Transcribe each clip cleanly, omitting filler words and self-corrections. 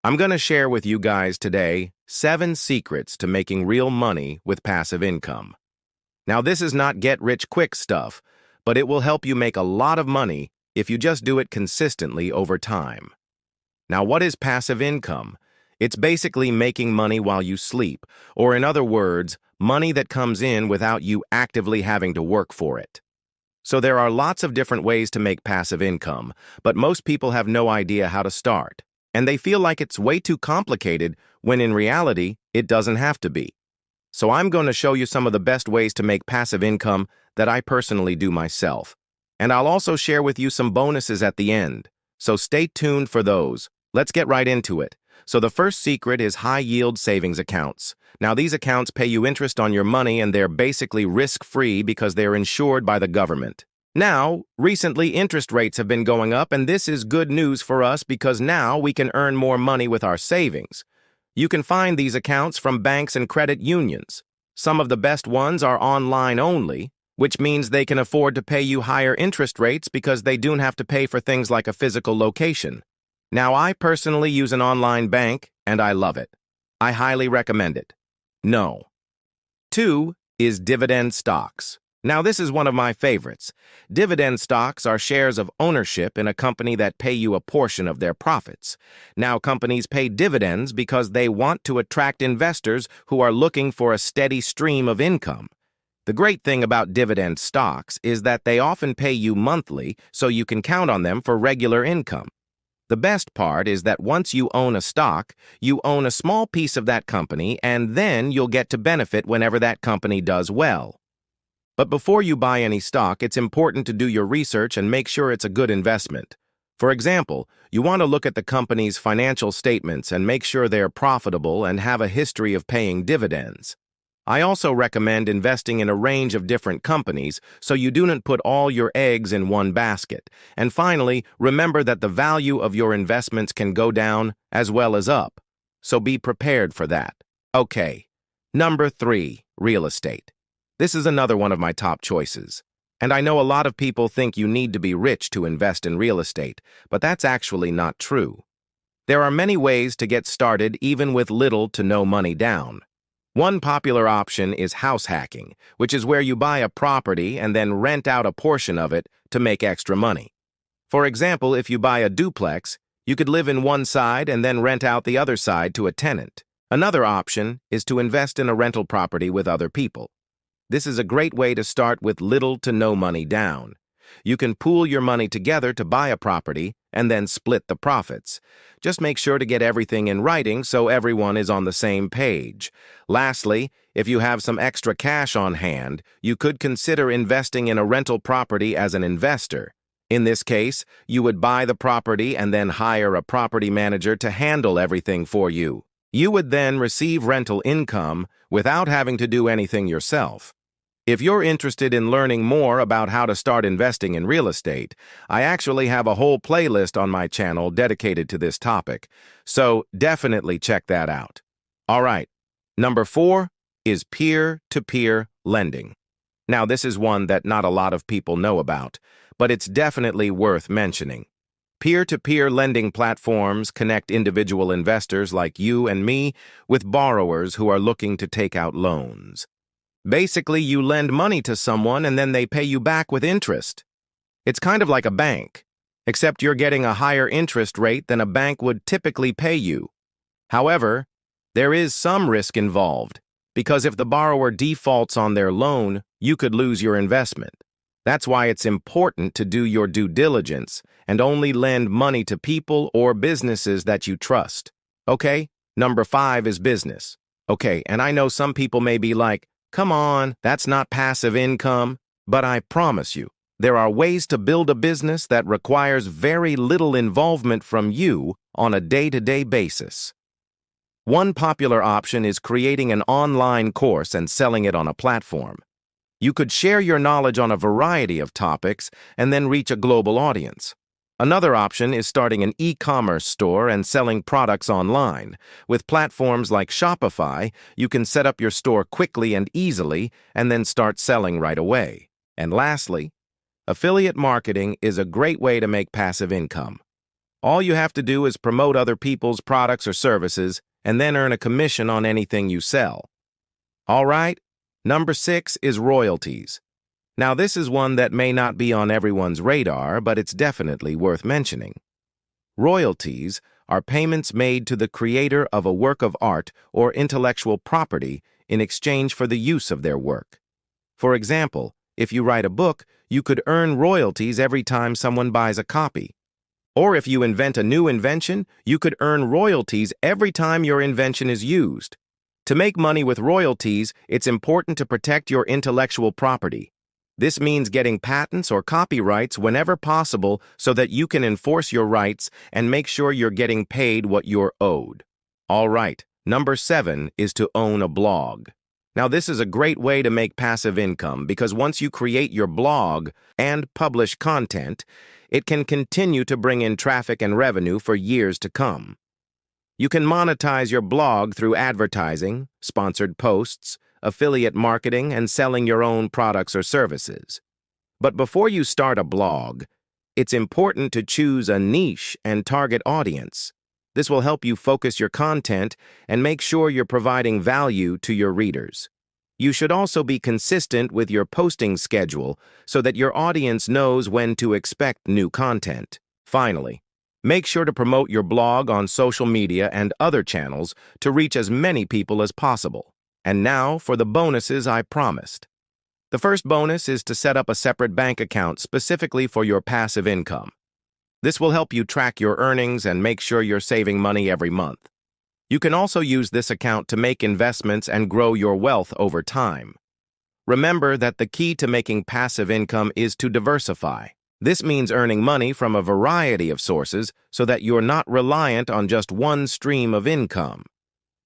I'm going to share with you guys today 7 secrets to making real money with passive income. Now, this is not get-rich-quick stuff, but it will help you make a lot of money if you just do it consistently over time. Now, what is passive income? It's basically making money while you sleep, or in other words, money that comes in without you actively having to work for it. So there are lots of different ways to make passive income, but most people have no idea how to start. And they feel like it's way too complicated when in reality, it doesn't have to be. So I'm going to show you some of the best ways to make passive income that I personally do myself. And I'll also share with you some bonuses at the end. So stay tuned for those. Let's get right into it. So the first secret is high-yield savings accounts. Now these accounts pay you interest on your money and they're basically risk-free because they're insured by the government. Now, recently interest rates have been going up and this is good news for us because now we can earn more money with our savings. You can find these accounts from banks and credit unions. Some of the best ones are online only, which means they can afford to pay you higher interest rates because they don't have to pay for things like a physical location. Now, I personally use an online bank and I love it. I highly recommend it. No. 2 is dividend stocks. Now, this is one of my favorites. Dividend stocks are shares of ownership in a company that pay you a portion of their profits. Now, companies pay dividends because they want to attract investors who are looking for a steady stream of income. The great thing about dividend stocks is that they often pay you monthly, so you can count on them for regular income. The best part is that once you own a stock, you own a small piece of that company, and then you'll get to benefit whenever that company does well. But before you buy any stock, it's important to do your research and make sure it's a good investment. For example, you want to look at the company's financial statements and make sure they're profitable and have a history of paying dividends. I also recommend investing in a range of different companies so you don't put all your eggs in one basket. And finally, remember that the value of your investments can go down as well as up. So be prepared for that. Okay. Number 3, real estate. This is another one of my top choices. And I know a lot of people think you need to be rich to invest in real estate, but that's actually not true. There are many ways to get started even with little to no money down. One popular option is house hacking, which is where you buy a property and then rent out a portion of it to make extra money. For example, if you buy a duplex, you could live in one side and then rent out the other side to a tenant. Another option is to invest in a rental property with other people. This is a great way to start with little to no money down. You can pool your money together to buy a property and then split the profits. Just make sure to get everything in writing so everyone is on the same page. Lastly, if you have some extra cash on hand, you could consider investing in a rental property as an investor. In this case, you would buy the property and then hire a property manager to handle everything for you. You would then receive rental income without having to do anything yourself. If you're interested in learning more about how to start investing in real estate, I actually have a whole playlist on my channel dedicated to this topic, so definitely check that out. All right, number 4 is peer-to-peer lending. Now, this is one that not a lot of people know about, but it's definitely worth mentioning. Peer-to-peer lending platforms connect individual investors like you and me with borrowers who are looking to take out loans. Basically, you lend money to someone and then they pay you back with interest. It's kind of like a bank, except you're getting a higher interest rate than a bank would typically pay you. However, there is some risk involved, because if the borrower defaults on their loan, you could lose your investment. That's why it's important to do your due diligence and only lend money to people or businesses that you trust. Okay, number 5 is business. Okay, and I know some people may be like, come on, that's not passive income. But I promise you, there are ways to build a business that requires very little involvement from you on a day-to-day basis. One popular option is creating an online course and selling it on a platform. You could share your knowledge on a variety of topics and then reach a global audience. Another option is starting an e-commerce store and selling products online. With platforms like Shopify, you can set up your store quickly and easily and then start selling right away. And lastly, affiliate marketing is a great way to make passive income. All you have to do is promote other people's products or services and then earn a commission on anything you sell. All right, number 6 is royalties. Now, this is one that may not be on everyone's radar, but it's definitely worth mentioning. Royalties are payments made to the creator of a work of art or intellectual property in exchange for the use of their work. For example, if you write a book, you could earn royalties every time someone buys a copy. Or if you invent a new invention, you could earn royalties every time your invention is used. To make money with royalties, it's important to protect your intellectual property. This means getting patents or copyrights whenever possible so that you can enforce your rights and make sure you're getting paid what you're owed. All right, number 7 is to own a blog. Now, this is a great way to make passive income because once you create your blog and publish content, it can continue to bring in traffic and revenue for years to come. You can monetize your blog through advertising, sponsored posts, affiliate marketing, and selling your own products or services. But before you start a blog, it's important to choose a niche and target audience. This will help you focus your content and make sure you're providing value to your readers. You should also be consistent with your posting schedule so that your audience knows when to expect new content. Finally, make sure to promote your blog on social media and other channels to reach as many people as possible. And now for the bonuses I promised. The first bonus is to set up a separate bank account specifically for your passive income. This will help you track your earnings and make sure you're saving money every month. You can also use this account to make investments and grow your wealth over time. Remember that the key to making passive income is to diversify. This means earning money from a variety of sources so that you're not reliant on just one stream of income.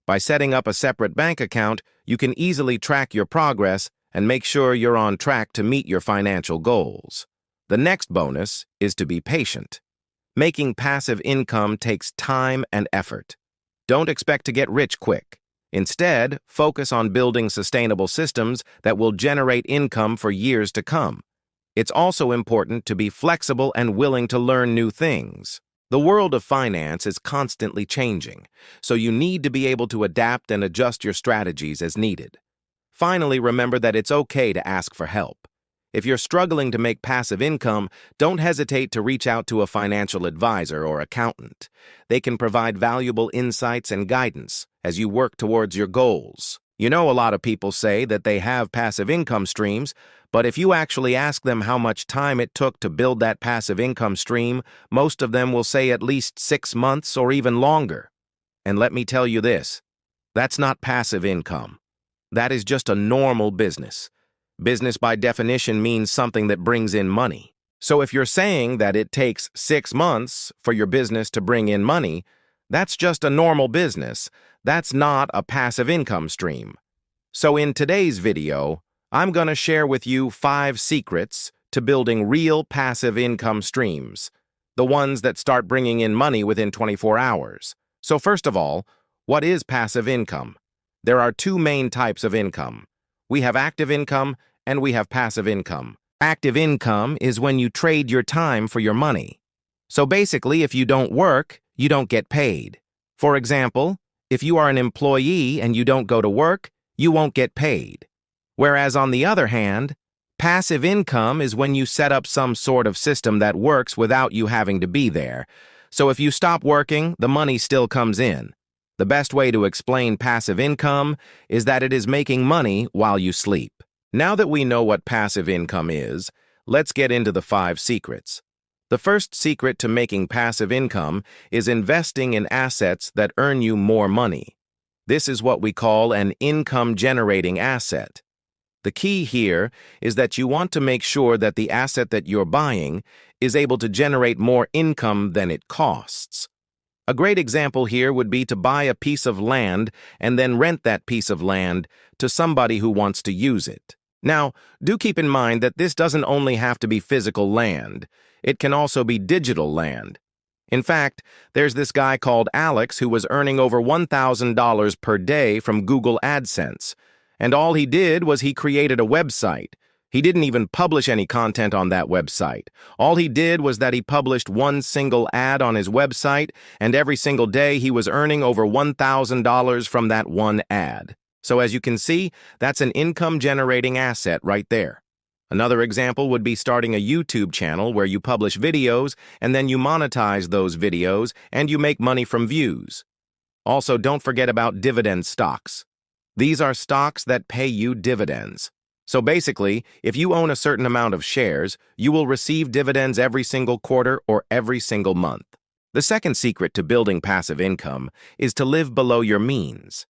By setting up a separate bank account, you can easily track your progress and make sure you're on track to meet your financial goals. The next bonus is to be patient. Making passive income takes time and effort. Don't expect to get rich quick. Instead, focus on building sustainable systems that will generate income for years to come. It's also important to be flexible and willing to learn new things. The world of finance is constantly changing, so you need to be able to adapt and adjust your strategies as needed. Finally, remember that it's okay to ask for help. If you're struggling to make passive income, don't hesitate to reach out to a financial advisor or accountant. They can provide valuable insights and guidance as you work towards your goals. You know, a lot of people say that they have passive income streams, but if you actually ask them how much time it took to build that passive income stream, most of them will say at least 6 months or even longer. And let me tell you this, that's not passive income. That is just a normal business. Business by definition means something that brings in money. So if you're saying that it takes 6 months for your business to bring in money, that's just a normal business. That's not a passive income stream. So in today's video, I'm going to share with you 5 secrets to building real passive income streams, the ones that start bringing in money within 24 hours. So first of all, what is passive income? There are 2 main types of income. We have active income and we have passive income. Active income is when you trade your time for your money. So basically, if you don't work, you don't get paid. For example, if you are an employee and you don't go to work, you won't get paid. Whereas on the other hand, passive income is when you set up some sort of system that works without you having to be there. So if you stop working, the money still comes in. The best way to explain passive income is that it is making money while you sleep. Now that we know what passive income is, let's get into the 5 secrets. The first secret to making passive income is investing in assets that earn you more money. This is what we call an income-generating asset. The key here is that you want to make sure that the asset that you're buying is able to generate more income than it costs. A great example here would be to buy a piece of land and then rent that piece of land to somebody who wants to use it. Now, do keep in mind that this doesn't only have to be physical land. It can also be digital land. In fact, there's this guy called Alex who was earning over $1,000 per day from Google AdSense. And all he did was he created a website. He didn't even publish any content on that website. All he did was that he published one single ad on his website, and every single day he was earning over $1,000 from that one ad. So as you can see, that's an income-generating asset right there. Another example would be starting a YouTube channel where you publish videos and then you monetize those videos and you make money from views. Also, don't forget about dividend stocks. These are stocks that pay you dividends. So basically, if you own a certain amount of shares, you will receive dividends every single quarter or every single month. The second secret to building passive income is to live below your means.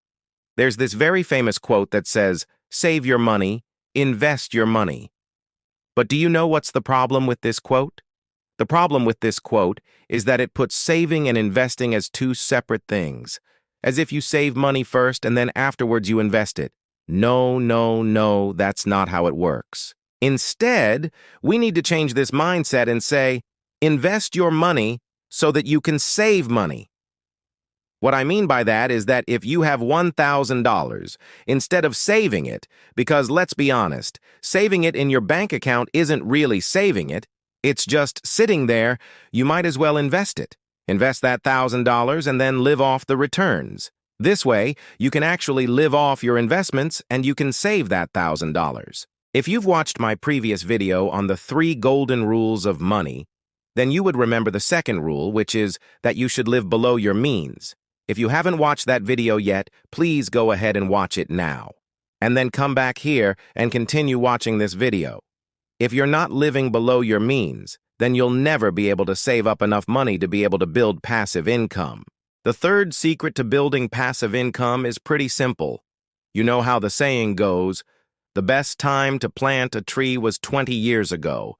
There's this very famous quote that says, "Save your money, invest your money." But do you know what's the problem with this quote? The problem with this quote is that it puts saving and investing as two separate things, as if you save money first and then afterwards you invest it. No, no, no, that's not how it works. Instead, we need to change this mindset and say, invest your money so that you can save money. What I mean by that is that if you have $1,000, instead of saving it, because let's be honest, saving it in your bank account isn't really saving it, it's just sitting there, you might as well invest it. Invest that $1,000 and then live off the returns. This way, you can actually live off your investments and you can save that $1,000. If you've watched my previous video on the 3 golden rules of money, then you would remember the second rule, which is that you should live below your means. If you haven't watched that video yet, please go ahead and watch it now. And then come back here and continue watching this video. If you're not living below your means, then you'll never be able to save up enough money to be able to build passive income. The third secret to building passive income is pretty simple. You know how the saying goes, the best time to plant a tree was 20 years ago.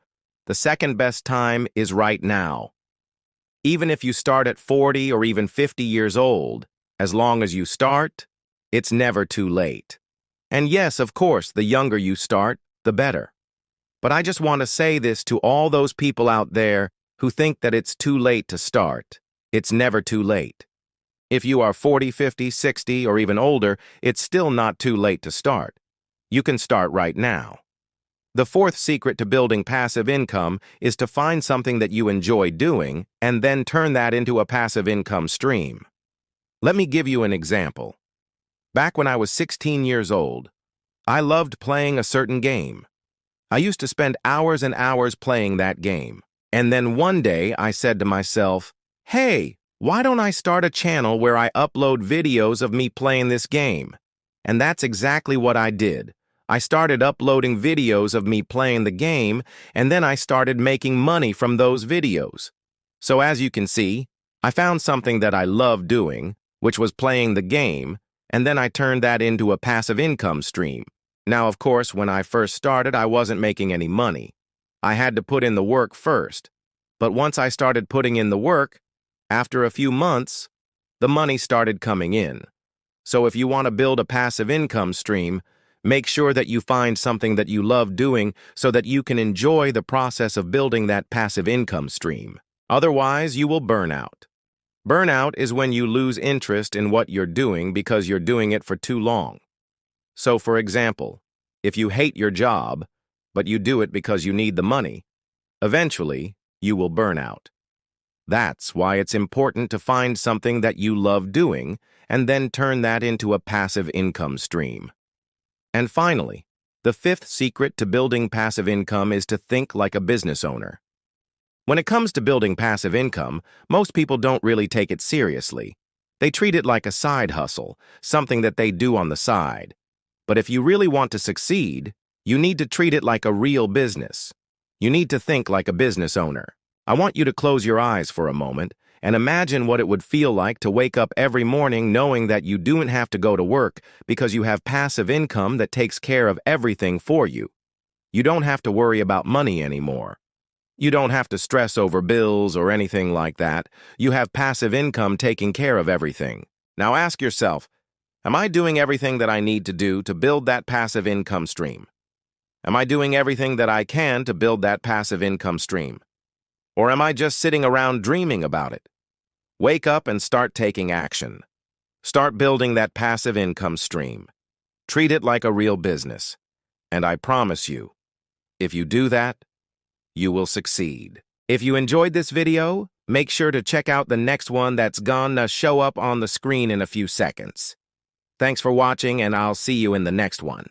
The second best time is right now. Even if you start at 40 or even 50 years old, as long as you start, it's never too late. And yes, of course, the younger you start, the better. But I just want to say this to all those people out there who think that it's too late to start. It's never too late. If you are 40, 50, 60, or even older, it's still not too late to start. You can start right now. The fourth secret to building passive income is to find something that you enjoy doing and then turn that into a passive income stream. Let me give you an example. Back when I was 16 years old, I loved playing a certain game. I used to spend hours and hours playing that game. And then one day I said to myself, hey, why don't I start a channel where I upload videos of me playing this game? And that's exactly what I did. I started uploading videos of me playing the game, and then I started making money from those videos. So as you can see, I found something that I loved doing, which was playing the game, and then I turned that into a passive income stream. Now, of course, when I first started, I wasn't making any money. I had to put in the work first. But once I started putting in the work, after a few months, the money started coming in. So if you want to build a passive income stream, make sure that you find something that you love doing so that you can enjoy the process of building that passive income stream. Otherwise, you will burn out. Burnout is when you lose interest in what you're doing because you're doing it for too long. So, for example, if you hate your job, but you do it because you need the money, eventually, you will burn out. That's why it's important to find something that you love doing and then turn that into a passive income stream. And finally, the fifth secret to building passive income is to think like a business owner. When it comes to building passive income, most people don't really take it seriously. They treat it like a side hustle, something that they do on the side. But if you really want to succeed, you need to treat it like a real business. You need to think like a business owner. I want you to close your eyes for a moment and imagine what it would feel like to wake up every morning knowing that you don't have to go to work because you have passive income that takes care of everything for you. You don't have to worry about money anymore. You don't have to stress over bills or anything like that. You have passive income taking care of everything. Now ask yourself, am I doing everything that I need to do to build that passive income stream? Am I doing everything that I can to build that passive income stream? Or am I just sitting around dreaming about it? Wake up and start taking action. Start building that passive income stream. Treat it like a real business. And I promise you, If you do that, you will succeed. If you enjoyed this video, make sure to check out the next one that's gonna show up on the screen in a few seconds. Thanks for watching, and I'll see you in the next one.